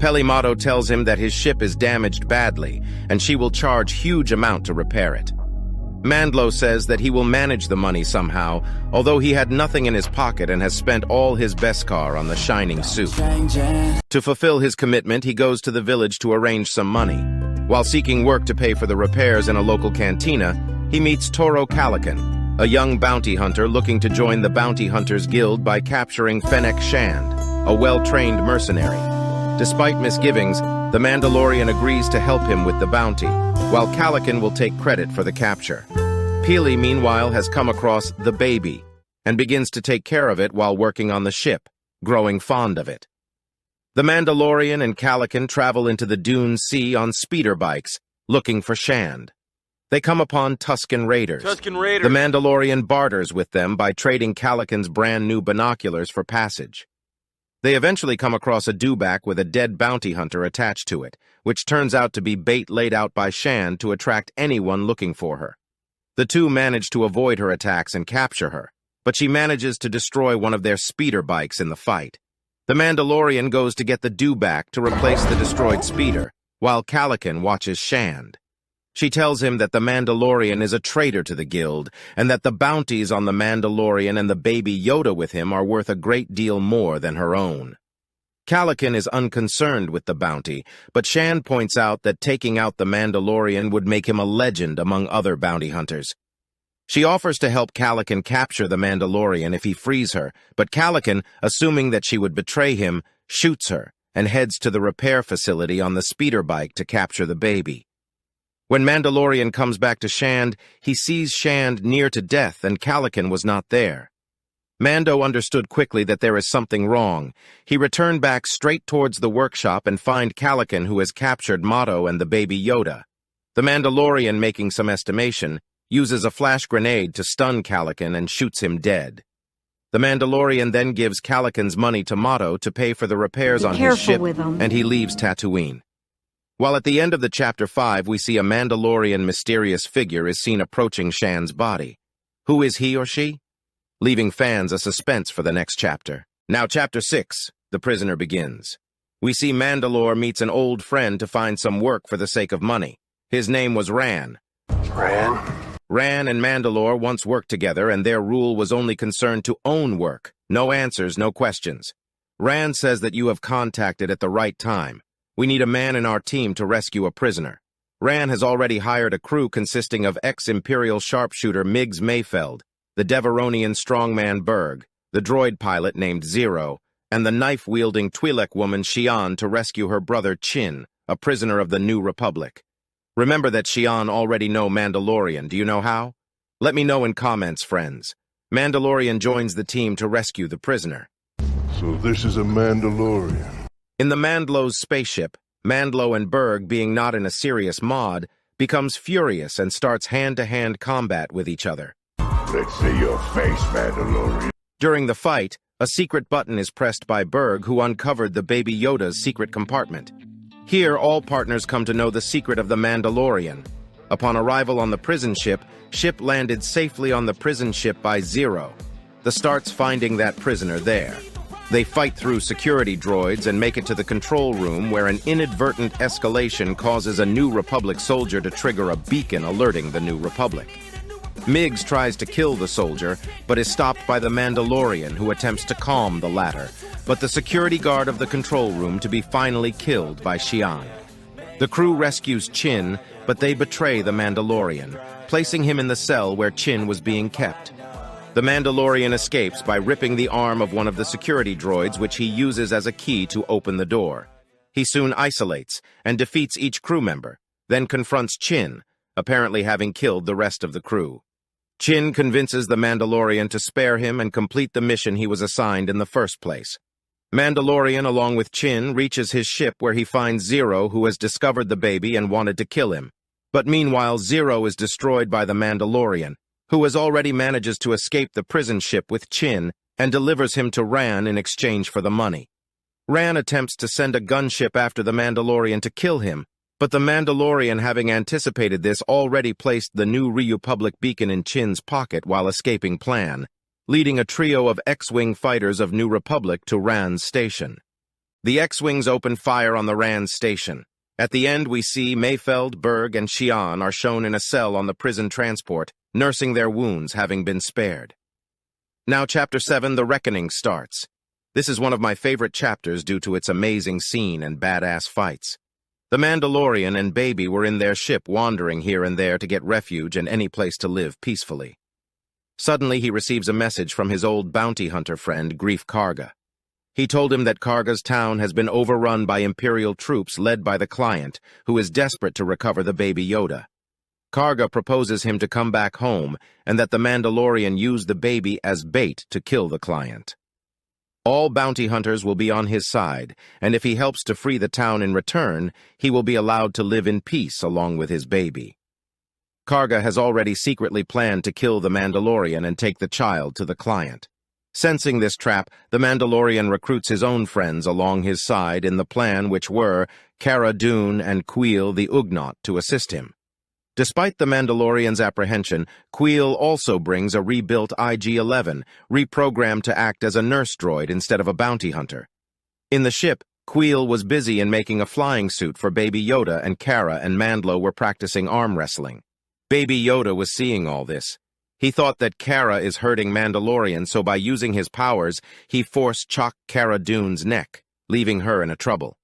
Motto tells him that his ship is damaged badly, and she will charge huge amount to repair it. Mandlo says that he will manage the money somehow, although he had nothing in his pocket and has spent all his Beskar on the shining suit. To fulfill his commitment, he goes to the village to arrange some money. While seeking work to pay for the repairs in a local cantina, he meets Toro Calican, a young bounty hunter looking to join the Bounty Hunters Guild by capturing Fennec Shand, a well-trained mercenary. Despite misgivings, the Mandalorian agrees to help him with the bounty, while Calican will take credit for the capture. Peely, meanwhile, has come across the baby and begins to take care of it while working on the ship, growing fond of it. The Mandalorian and Calican travel into the Dune Sea on speeder bikes, looking for Shand. They come upon Tusken Raiders. The Mandalorian barters with them by trading Calican's brand new binoculars for passage. They eventually come across a dewback with a dead bounty hunter attached to it, which turns out to be bait laid out by Shand to attract anyone looking for her. The two manage to avoid her attacks and capture her, but she manages to destroy one of their speeder bikes in the fight. The Mandalorian goes to get the dewback to replace the destroyed speeder, while Calican watches Shand. She tells him that the Mandalorian is a traitor to the guild, and that the bounties on the Mandalorian and the Baby Yoda with him are worth a great deal more than her own. Calican is unconcerned with the bounty, but Shand points out that taking out the Mandalorian would make him a legend among other bounty hunters. She offers to help Calican capture the Mandalorian if he frees her, but Calican, assuming that she would betray him, shoots her and heads to the repair facility on the speeder bike to capture the baby. When Mandalorian comes back to Shand, he sees Shand near to death and Calican was not there. Mando understood quickly that there is something wrong. He returned back straight towards the workshop and find Calican, who has captured Motto and the Baby Yoda. The Mandalorian, making some estimation, uses a flash grenade to stun Calican and shoots him dead. The Mandalorian then gives Calican's money to Motto to pay for the repairs on his ship, and he leaves Tatooine. While at the end of the Chapter 5, we see a Mandalorian mysterious figure is seen approaching Shand's body. Who is he or she? Leaving fans a suspense for the next chapter. Now Chapter 6, the prisoner begins. We see Mandalore meets an old friend to find some work for the sake of money. His name was Ran. Ran and Mandalore once worked together, and their rule was only concerned to own work. No answers, no questions. Ran says that you have contacted at the right time. We need a man in our team to rescue a prisoner. Ran has already hired a crew consisting of ex-Imperial sharpshooter Miggs Mayfeld, the Devaronian strongman Berg, the droid pilot named Zero, and the knife-wielding Twi'lek woman Xi'an to rescue her brother Chin, a prisoner of the New Republic. Remember that Xi'an already know Mandalorian. Do you know how? Let me know in comments, friends. Mandalorian joins the team to rescue the prisoner. So this is a Mandalorian. In the Mandlo's spaceship, Mandlo and Berg, being not in a serious mod, becomes furious and starts hand-to-hand combat with each other. Let's see your face, Mandalorian. During the fight, a secret button is pressed by Berg, who uncovered the Baby Yoda's secret compartment. Here, all partners come to know the secret of the Mandalorian. Upon arrival on the prison ship landed safely on the prison ship by Zero. The Starts finding that prisoner there. They fight through security droids and make it to the control room, where an inadvertent escalation causes a New Republic soldier to trigger a beacon alerting the New Republic. Miggs tries to kill the soldier, but is stopped by the Mandalorian, who attempts to calm the latter, but the security guard of the control room to be finally killed by Xi'an. The crew rescues Chin, but they betray the Mandalorian, placing him in the cell where Chin was being kept. The Mandalorian escapes by ripping the arm of one of the security droids, which he uses as a key to open the door. He soon isolates and defeats each crew member, then confronts Chin, apparently having killed the rest of the crew. Chin convinces the Mandalorian to spare him and complete the mission he was assigned in the first place. Mandalorian, along with Chin, reaches his ship where he finds Zero, who has discovered the baby and wanted to kill him. But meanwhile, Zero is destroyed by the Mandalorian, who already manages to escape the prison ship with Chin and delivers him to Ran in exchange for the money. Ran attempts to send a gunship after the Mandalorian to kill him, but the Mandalorian, having anticipated this, already placed the New Republic beacon in Chin's pocket while escaping plan, leading a trio of X-Wing fighters of New Republic to Ran's station. The X-Wings open fire on the Rand's station. At the end, we see Mayfeld, Berg, and Xi'an are shown in a cell on the prison transport, nursing their wounds, having been spared. Now, Chapter 7, The Reckoning starts. This is one of my favorite chapters due to its amazing scene and badass fights. The Mandalorian and Baby were in their ship wandering here and there to get refuge and any place to live peacefully. Suddenly, he receives a message from his old bounty hunter friend, Greef Karga. He told him that Karga's town has been overrun by Imperial troops led by the Client, who is desperate to recover the Baby Yoda. Karga proposes him to come back home and that the Mandalorian use the baby as bait to kill the Client. All bounty hunters will be on his side, and if he helps to free the town in return, he will be allowed to live in peace along with his baby. Karga has already secretly planned to kill the Mandalorian and take the child to the Client. Sensing this trap, the Mandalorian recruits his own friends along his side in the plan, which were Cara Dune and Kuiil the Ugnaught to assist him. Despite the Mandalorian's apprehension, Kuiil also brings a rebuilt IG-11, reprogrammed to act as a nurse droid instead of a bounty hunter. In the ship, Kuiil was busy in making a flying suit for Baby Yoda, and Cara and Mandlo were practicing arm wrestling. Baby Yoda was seeing all this. He thought that Cara is hurting Mandalorian, so by using his powers, he force-chocked Cara Dune's neck, leaving her in a trouble.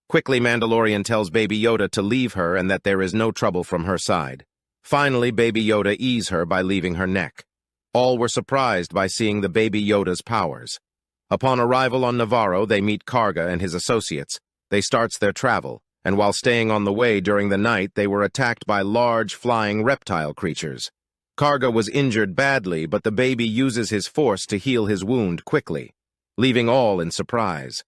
Quickly, Mandalorian tells Baby Yoda to leave her and that there is no trouble from her side. Finally, Baby Yoda eases her by leaving her neck. All were surprised by seeing the Baby Yoda's powers. Upon arrival on Navarro, they meet Karga and his associates. They starts their travel, and while staying on the way during the night, they were attacked by large, flying reptile creatures. Karga was injured badly, but the baby uses his force to heal his wound quickly, leaving all in surprise.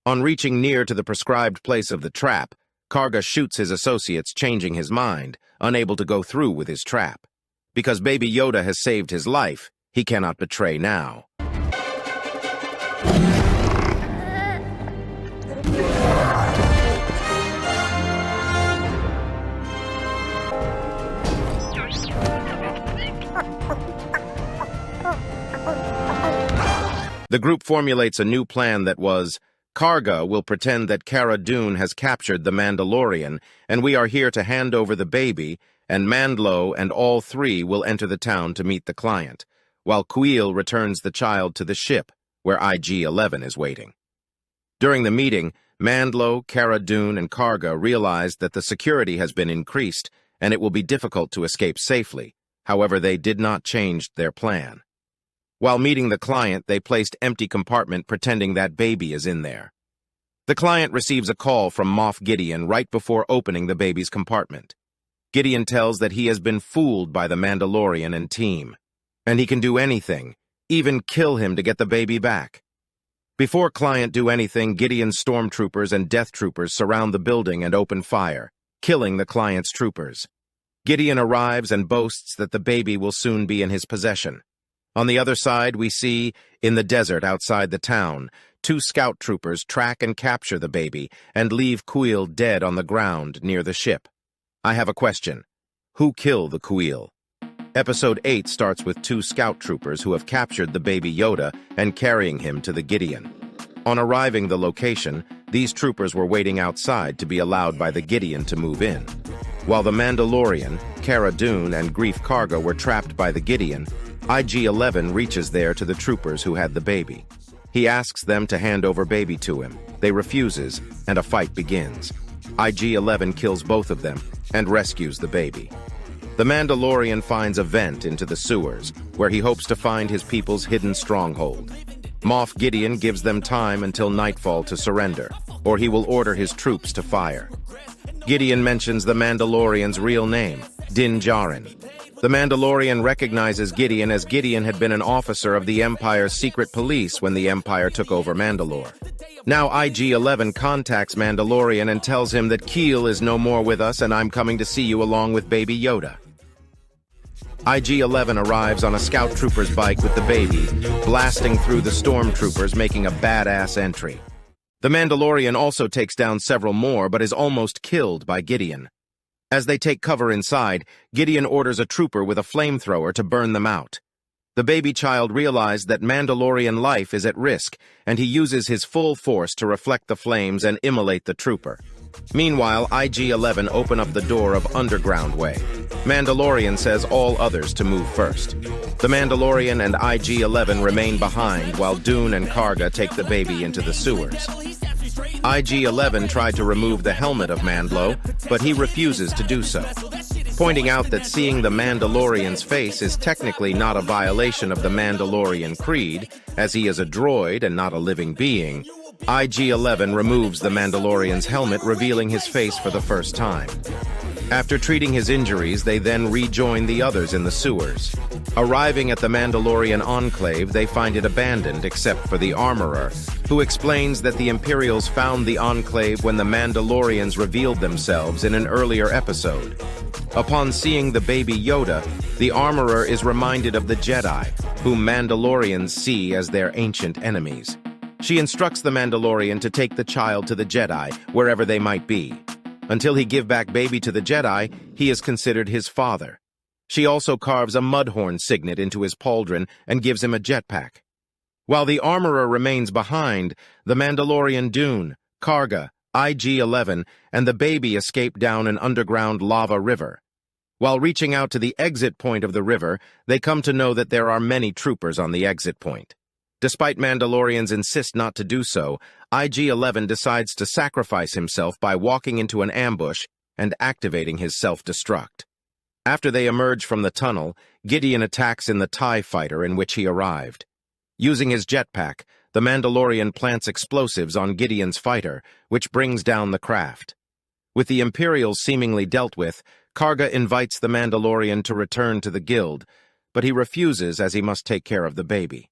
On reaching near to the prescribed place of the trap, Karga shoots his associates, changing his mind, unable to go through with his trap. Because Baby Yoda has saved his life, he cannot betray now. The group formulates a new plan that was, Karga will pretend that Cara Dune has captured the Mandalorian, and we are here to hand over the baby, and Mandlo and all three will enter the town to meet the Client, while Kuiil returns the child to the ship, where IG-11 is waiting. During the meeting, Mandlo, Cara Dune, and Karga realized that the security has been increased, and it will be difficult to escape safely. However, they did not change their plan. While meeting the Client, they placed empty compartment pretending that baby is in there. The Client receives a call from Moff Gideon right before opening the baby's compartment. Gideon tells that he has been fooled by the Mandalorian and team, and he can do anything, even kill him to get the baby back. Before Client do anything, Gideon's stormtroopers and death troopers surround the building and open fire, killing the Client's troopers. Gideon arrives and boasts that the baby will soon be in his possession. On the other side, we see, in the desert outside the town, 2 scout troopers track and capture the baby and leave Kuiil dead on the ground near the ship. I have a question. Who killed the Kuiil? Episode 8 starts with 2 scout troopers who have captured the Baby Yoda and carrying him to the Gideon. On arriving the location, these troopers were waiting outside to be allowed by the Gideon to move in. While the Mandalorian, Cara Dune, and Greef Karga were trapped by the Gideon, IG-11 reaches there to the troopers who had the baby. He asks them to hand over baby to him. They refuses, and a fight begins. IG-11 kills both of them and rescues the baby. The Mandalorian finds a vent into the sewers, where he hopes to find his people's hidden stronghold. Moff Gideon gives them time until nightfall to surrender, or he will order his troops to fire. Gideon mentions the Mandalorian's real name, Din Djarin. The Mandalorian recognizes Gideon as Gideon had been an officer of the Empire's secret police when the Empire took over Mandalore. Now IG-11 contacts Mandalorian and tells him that Kuiil is no more with us and I'm coming to see you along with Baby Yoda. IG-11 arrives on a scout trooper's bike with the baby, blasting through the stormtroopers, making a badass entry. The Mandalorian also takes down several more but is almost killed by Gideon. As they take cover inside, Gideon orders a trooper with a flamethrower to burn them out. The baby child realized that Mandalorian life is at risk, and he uses his full force to reflect the flames and immolate the trooper. Meanwhile, IG-11 open up the door of Underground Way. Mandalorian says all others to move first. The Mandalorian and IG-11 remain behind while Dune and Karga take the baby into the sewers. IG-11 tried to remove the helmet of Mandlo, but he refuses to do so, pointing out that seeing the Mandalorian's face is technically not a violation of the Mandalorian creed, as he is a droid and not a living being. IG-11 removes the Mandalorian's helmet, revealing his face for the first time. After treating his injuries, they then rejoin the others in the sewers. Arriving at the Mandalorian enclave, they find it abandoned except for the armorer, who explains that the Imperials found the enclave when the Mandalorians revealed themselves in an earlier episode. Upon seeing the Baby Yoda, the armorer is reminded of the Jedi, whom Mandalorians see as their ancient enemies. She instructs the Mandalorian to take the child to the Jedi, wherever they might be. Until he give back baby to the Jedi, he is considered his father. She also carves a mudhorn signet into his pauldron and gives him a jetpack. While the armorer remains behind, the Mandalorian Dune, Karga, IG-11, and the baby escape down an underground lava river. While reaching out to the exit point of the river, they come to know that there are many troopers on the exit point. Despite Mandalorians insist not to do so, IG-11 decides to sacrifice himself by walking into an ambush and activating his self-destruct. After they emerge from the tunnel, Gideon attacks in the TIE fighter in which he arrived. Using his jetpack, the Mandalorian plants explosives on Gideon's fighter, which brings down the craft. With the Imperials seemingly dealt with, Karga invites the Mandalorian to return to the guild, but he refuses as he must take care of the baby.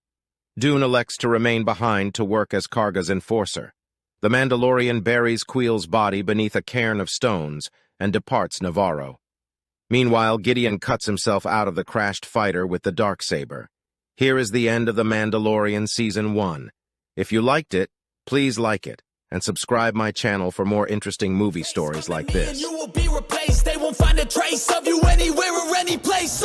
Dune elects to remain behind to work as Karga's enforcer. The Mandalorian buries Queel's body beneath a cairn of stones and departs Navarro. Meanwhile, Gideon cuts himself out of the crashed fighter with the darksaber. Here is the end of The Mandalorian Season 1. If you liked it, please like it, and subscribe my channel for more interesting movie stories like this. You will be replaced. They won't find a trace of you anywhere or any place.